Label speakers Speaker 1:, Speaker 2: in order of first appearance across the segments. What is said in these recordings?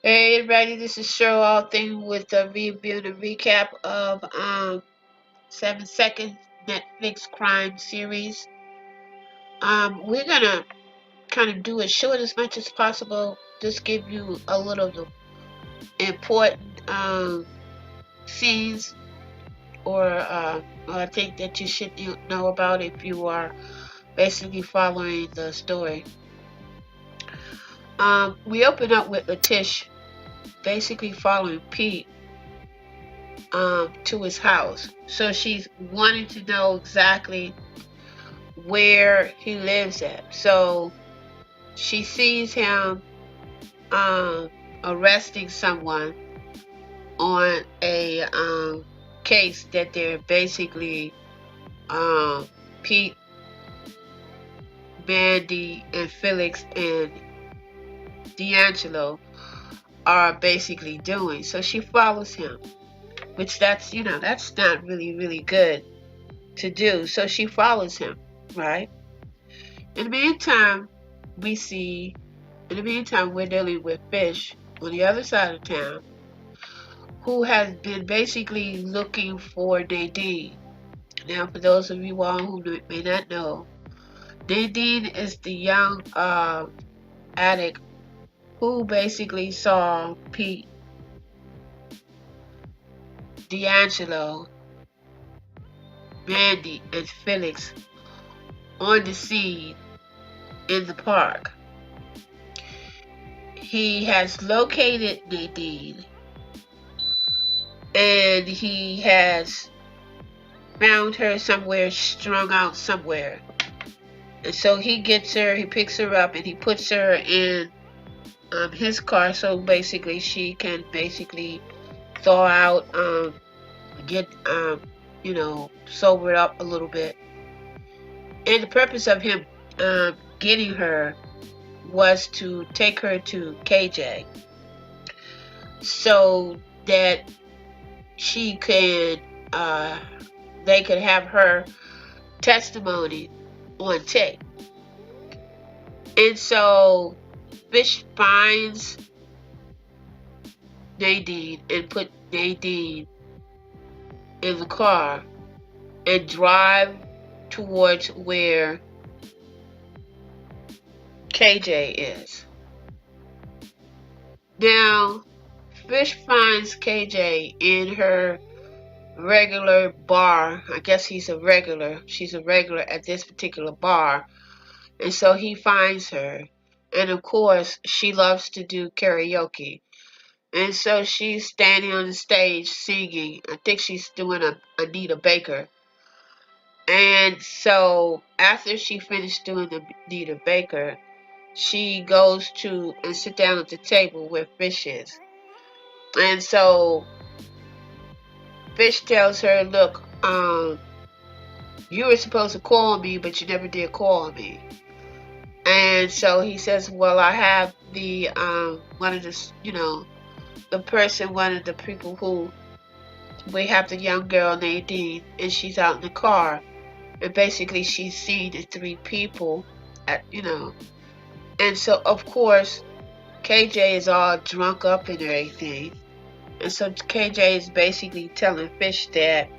Speaker 1: Hey everybody, this is Cheryl, all thing with a review and a recap of 7 Second Netflix crime series. We're gonna kind of do it short as much as possible. Just give you a little of the important scenes or I think that you should know about if you are basically following the story. We open up with Letrice basically following Pete to his house. So she's wanting to know exactly where he lives at. So she sees him arresting someone on a case that they're basically Pete, Mandy, and Felix and D'Angelo are basically doing. So she follows him, which that's not really good to do. So she follows him, right? In the meantime, we see, we're dealing with Fish on the other side of town, who has been basically looking for Nadine. Now, for those of you all who may not know, Nadine is the young addict who basically saw Pete, D'Angelo, Mandy, and Felix on the scene in the park. He has located Nadine and he has found her somewhere, strung out somewhere. And so he gets her, he picks her up and he puts her in his car, so basically she can basically thaw out, get sobered up a little bit. And the purpose of him getting her was to take her to KJ so that she could they could have her testimony on tape. And so Fish finds Nadine and put Nadine in the car and drive towards where KJ is. Now, Fish finds KJ in her regular bar. I guess she's a regular at this particular bar. And so he finds her. And of course, she loves to do karaoke. And so she's standing on the stage singing. I think she's doing a Anita Baker. And so after she finished doing the Anita Baker, she goes to and sit down at the table where Fish is. And so Fish tells her, look, you were supposed to call me, but you never did call me. And so he says, well, I have the one of the one of the people who, we have the young girl Nadine, and she's out in the car, and basically she's seen the three people and so of course KJ is all drunk up and everything, and so KJ is basically telling Fish that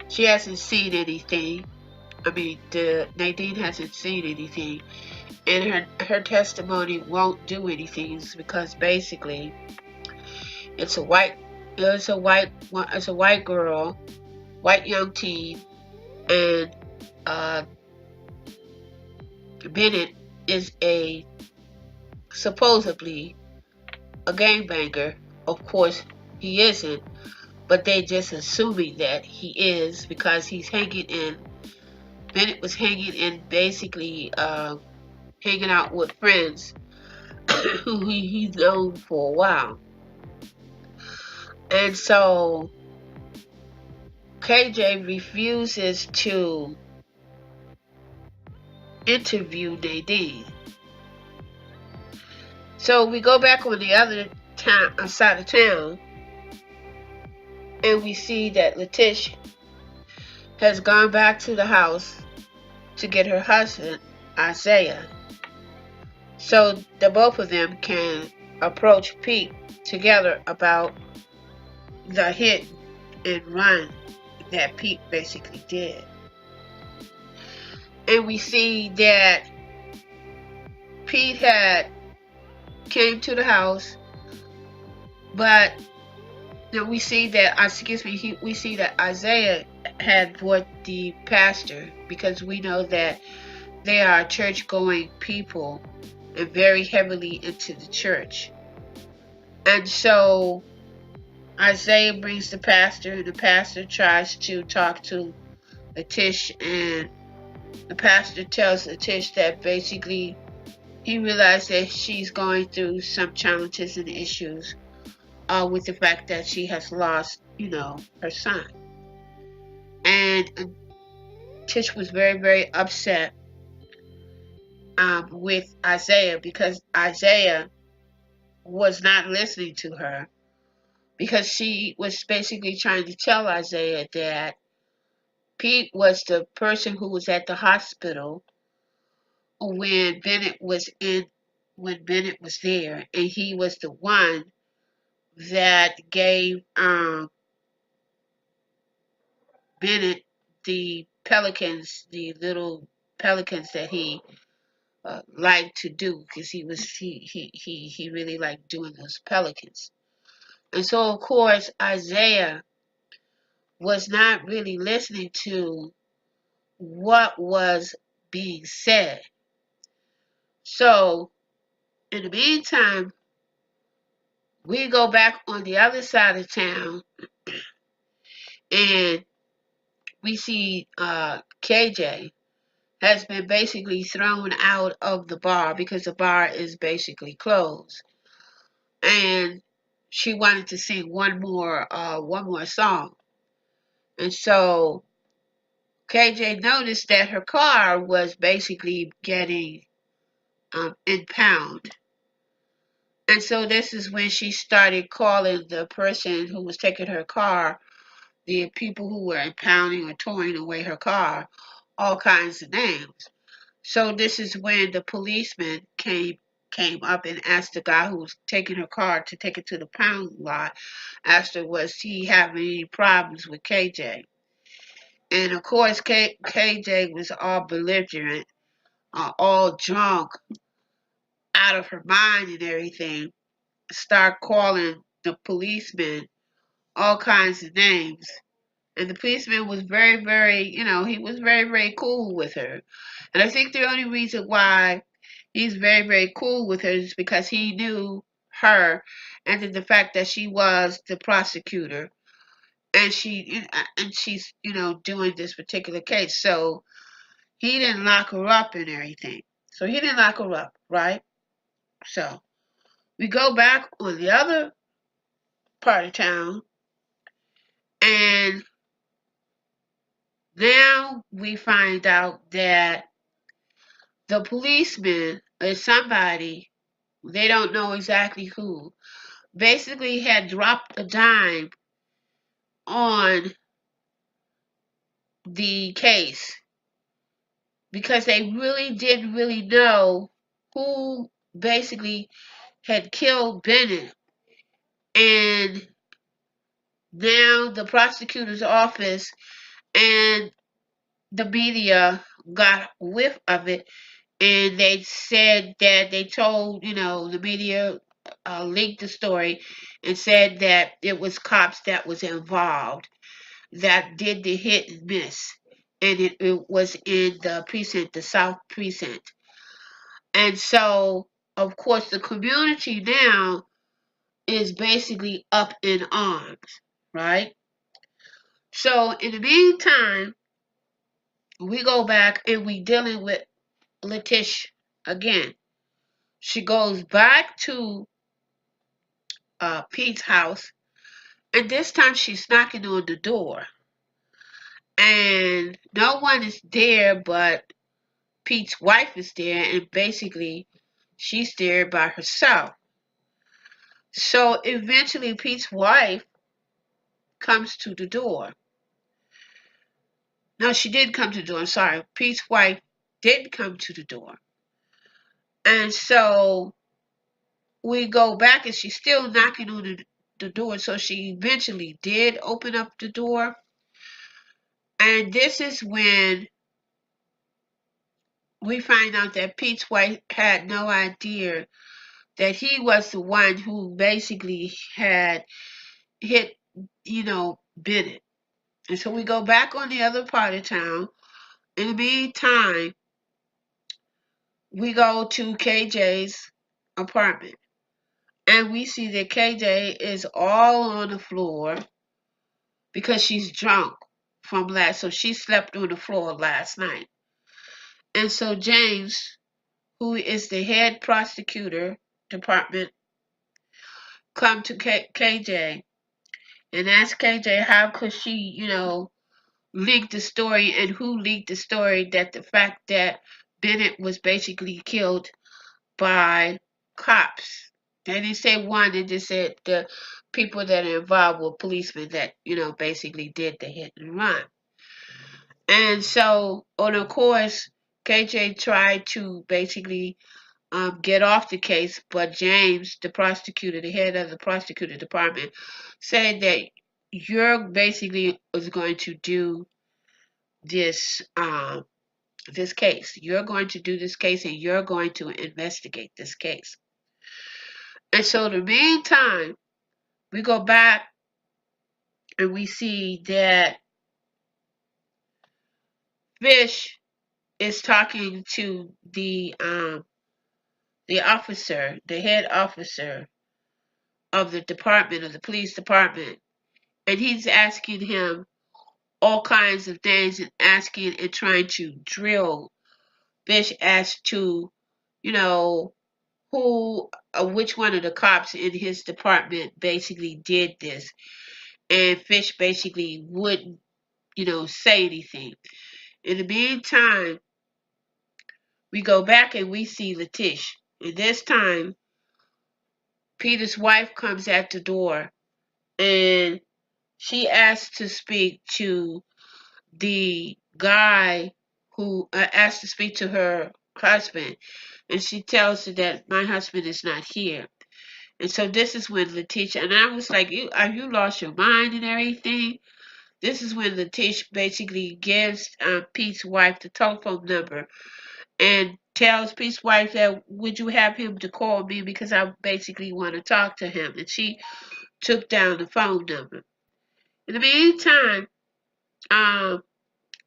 Speaker 1: she hasn't seen anything. I mean, Nadine hasn't seen anything, and her testimony won't do anything because basically it's a white girl, white young teen, and Bennett is supposedly a gangbanger. Of course, he isn't, but they just assuming that he is because Bennett was hanging in basically hanging out with friends who he's known for a while. And so KJ refuses to interview Nadine. So we go back on the other side of town, and we see that Letrice has gone back to the house to get her husband, Isaiah, so the both of them can approached Pete together about the hit and run that Pete basically did. And we see that Pete had came to the house, but then we see that we see that Isaiah had brought the pastor, because we know that they are church-going people and very heavily into the church. And so Isaiah brings the pastor, and the pastor tries to talk to Letrice, and the pastor tells Letrice that basically he realized that she's going through some challenges and issues with the fact that she has lost, her son. And Tish was very, very upset with Isaiah, because Isaiah was not listening to her, because she was basically trying to tell Isaiah that Pete was the person who was at the hospital when Bennett was there, and he was the one that gave Bennett the pelicans, the little pelicans that he liked to do, because he really liked doing those pelicans. And so of course Isaiah was not really listening to what was being said. So in the meantime, we go back on the other side of town, and we see KJ has been basically thrown out of the bar because the bar is basically closed. And she wanted to sing one more song. And so KJ noticed that her car was basically getting impounded. And so this is when she started calling the person who was taking her car, the people who were impounding or towing away her car, all kinds of names. So this is when the policeman came up and asked the guy who was taking her car to take it to the pound lot, asked her was he having any problems with KJ. And of course KJ was all belligerent, all drunk, out of her mind and everything, start calling the policeman all kinds of names. And the policeman was very, very, he was very, very cool with her. And I think the only reason why he's very, very cool with her is because he knew her, and then the fact that she was the prosecutor, and she's, doing this particular case. So he didn't lock her up and everything. So he didn't lock her up, right? So we go back on the other part of town, and now we find out that the policeman is somebody, they don't know exactly who, basically had dropped a dime on the case, because they really didn't really know who basically had killed Bennett. And now the prosecutor's office and the media got whiff of it, and they said that they told, the media leaked the story and said that it was cops that was involved that did the hit and miss, and it was in the precinct, the South precinct. And so of course the community now is basically up in arms, right? So in the meantime, we go back and we dealing with Letrice again. She goes back to Pete's house, and this time she's knocking on the door, and no one is there, but Pete's wife is there, and basically she's there by herself. So eventually Pete's wife comes to the door. No, she did come to the door. I'm sorry. Pete's wife did come to the door. And so we go back and she's still knocking on the door. So she eventually did open up the door. And this is when we find out that Pete's wife had no idea that he was the one who basically had hit, Bennett. And so we go back on the other part of town. In the meantime, we go to KJ's apartment. And we see that KJ is all on the floor because she's drunk from last, so she slept on the floor last night. And so James, who is the head prosecutor department, come to KJ and ask KJ how could she, leak the story, and who leaked the story that the fact that Bennett was basically killed by cops. They didn't say one, they just said the people that are involved were policemen that, basically did the hit and run. And so, of course, KJ tried to basically get off the case, but James, the prosecutor, the head of the prosecutor department, said that you're basically is going to do this case. You're going to do this case, and you're going to investigate this case. And so, in the meantime, we go back and we see that Fish is talking to the officer, the head officer of the department, of the police department, and he's asking him all kinds of things and asking and trying to drill Fish as to, you know, who, which one of the cops in his department basically did this. And Fish basically wouldn't, say anything. In the meantime, we go back and we see Letrice. And this time, Peter's wife comes at the door and she asks to speak to the guy who asked to speak to her husband, and she tells her that my husband is not here. And so this is when Letrice, and I was like, Are you lost your mind and everything? This is when Letrice basically gives Pete's wife the telephone number and tells Pete's wife that would you have him to call me because I basically want to talk to him. And she took down the phone number. In the meantime,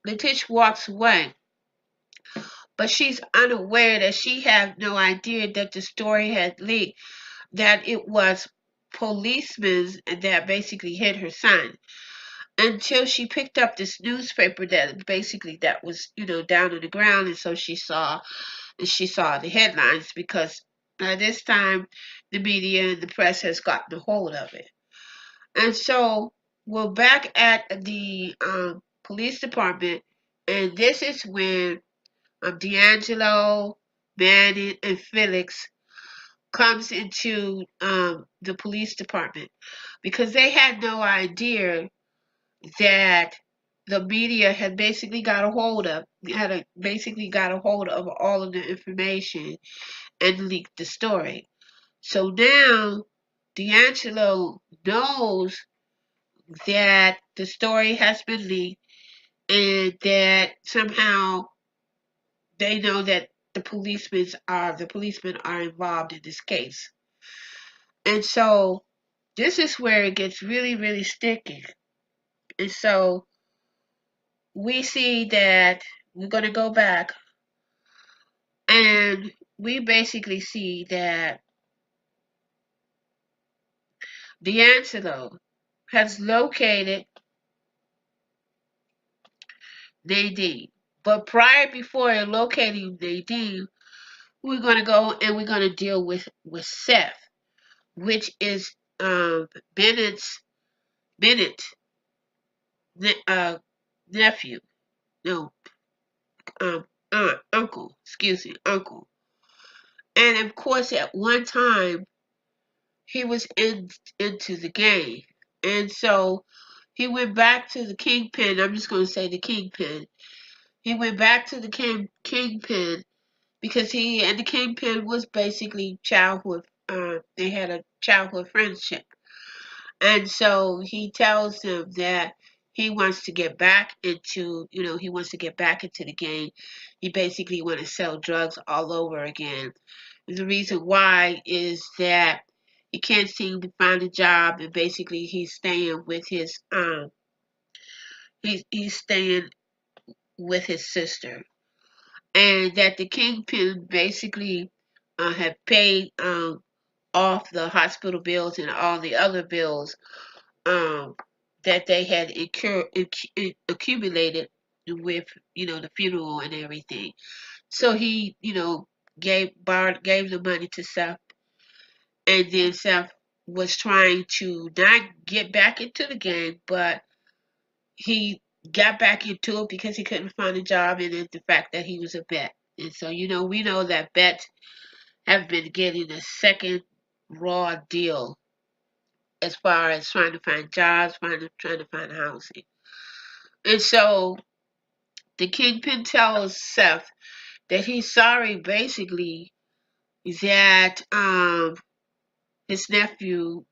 Speaker 1: Letrice walks away, but she's unaware that she had no idea that the story had leaked, that it was policemen that basically hit her son. Until she picked up this newspaper that was, down on the ground, and so she saw the headlines because by this time the media and the press has gotten a hold of it. And so we're back at the police department, and this is when D'Angelo, Manning, and Felix comes into the police department because they had no idea that the media had basically got a hold of all of the information and leaked the story. So now D'Angelo knows that the story has been leaked and that somehow they know that the policemen are involved in this case. And so this is where it gets really, really sticky. And so we see that we're going to go back and we basically see that D'Angelo has located Nadine. But before locating Nadine, we're going to go and we're going to deal with Seth, which is Bennett's nephew. No, uncle. Excuse me, uncle. And of course, at one time, he was into the game, and so he went back to the kingpin. I'm just going to say the kingpin. He went back to the kingpin because the kingpin was basically childhood they had a childhood friendship. And so he tells him that he wants to get back into, he wants to get back into the game. He basically wants to sell drugs all over again. The reason why is that he can't seem to find a job, and basically he's staying with his he's staying with his sister, and that the kingpin basically had paid off the hospital bills and all the other bills um, that they had accumulated with, the funeral and everything. So he, gave the money to Seth, and then Seth was trying to not get back into the game, but he got back into it because he couldn't find a job, and then the fact that he was a vet. And so, we know that vets have been getting a second raw deal as far as trying to find jobs, trying to find housing. And so the kingpin tells Seth that he's sorry, basically, that his nephew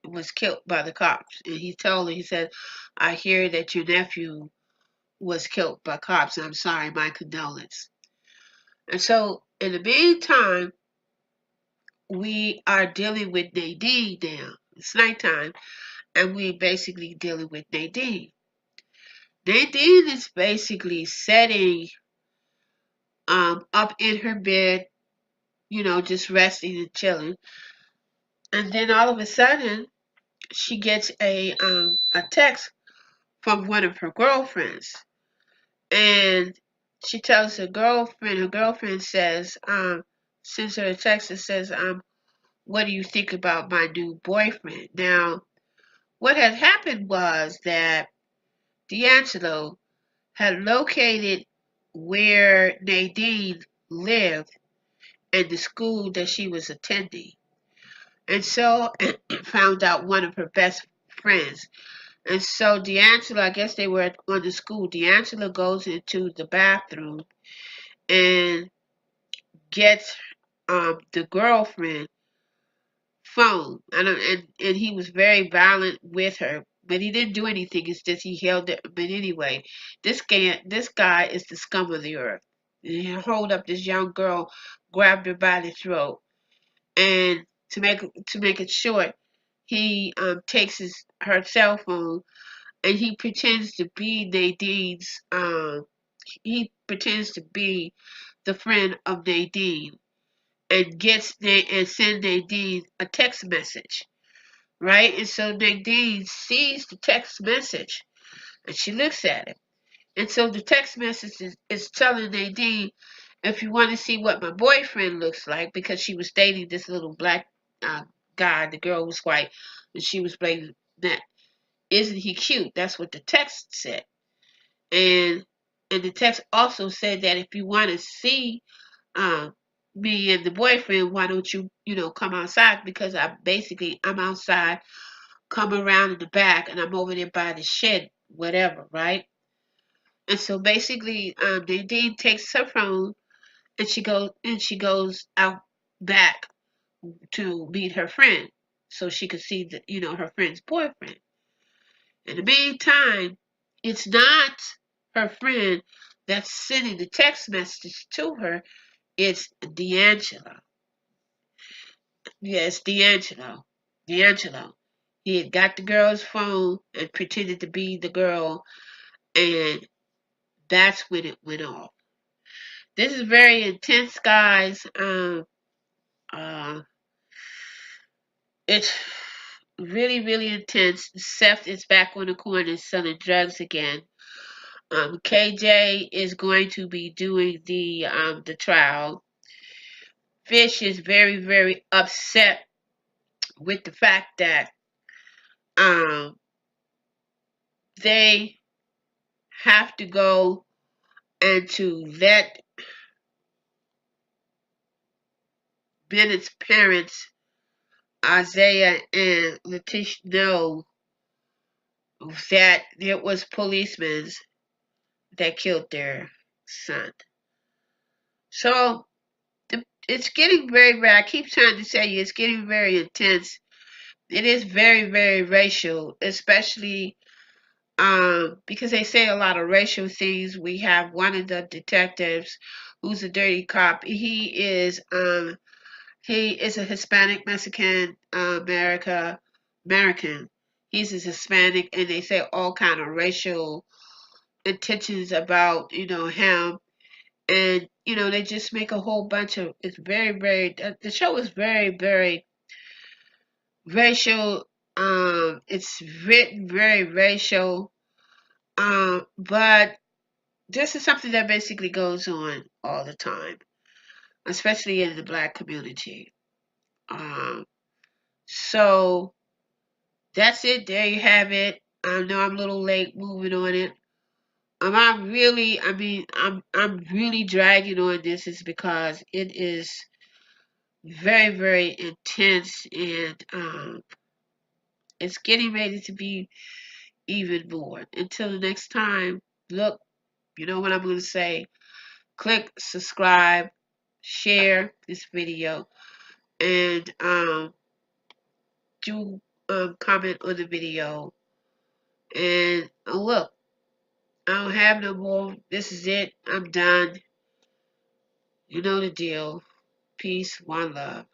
Speaker 1: was killed by the cops. And he said, "I hear that your nephew was killed by cops. I'm sorry, my condolence." And so, in the meantime, we are dealing with Nadine now. It's nighttime, and we're basically dealing with Nadine. Nadine is basically sitting up in her bed, just resting and chilling. And then all of a sudden, she gets a text from one of her girlfriends, and she tells her girlfriend says, sends her a text that says, "What do you think about my new boyfriend?" Now, what had happened was that D'Angelo had located where Nadine lived and the school that she was attending. And so found out one of her best friends. And so D'Angelo, I guess they were on the school. D'Angelo goes into the bathroom and gets the girlfriend phone. And he was very violent with her. But he didn't do anything. It's just he held it. But anyway, this guy is the scum of the earth. He hold up this young girl, grabbed her by the throat, and to make it short, he takes her cell phone, and he pretends to be Nadine's. He pretends to be the friend of Nadine, and send Nadine a text message, right? And so Nadine sees the text message, and she looks at it. And so the text message is telling Nadine, if you want to see what my boyfriend looks like, because she was dating this little black uh, guy, the girl was white, and she was blaming that. Isn't he cute? That's what the text said. And the text also said that if you want to see um, me and the boyfriend, why don't you, come outside? Because I'm outside, come around in the back, and I'm over there by the shed, whatever, right? And so basically, Nadine takes her phone, and she goes out back to meet her friend, so she could see her friend's boyfriend. In the meantime, it's not her friend that's sending the text message to her. It's D'Angelo. Yes, D'Angelo. D'Angelo. He had got the girl's phone and pretended to be the girl, and that's when it went off. This is very intense, guys. Uh, it's really, really intense. Seth is back on the corner selling drugs again. KJ is going to be doing the trial. Fish is very, very upset with the fact that um they have to go and to let Bennett's parents, Isaiah and Letrice, know that it was policemen that killed their son. So it's getting very, I keep trying to tell you, it's getting very intense. It is very racial, especially because they say a lot of racial things. We have one of the detectives who's a dirty cop. He is a Hispanic Mexican American. He's a Hispanic, and they say all kind of racial intentions about him, and they just make a whole bunch of. It's very. The show is very racial. It's written very racial. But this is something that basically goes on all the time, especially in the black community. Um, so that's it. There you have it. I know I'm a little late moving on it. I'm really dragging on this is because it is very intense, and it's getting ready to be even more. Until the next time, look, you know what I'm going to say. Click subscribe, share this video, and do comment on the video. And look, I don't have no more. This is it. I'm done. You know the deal. Peace, one love.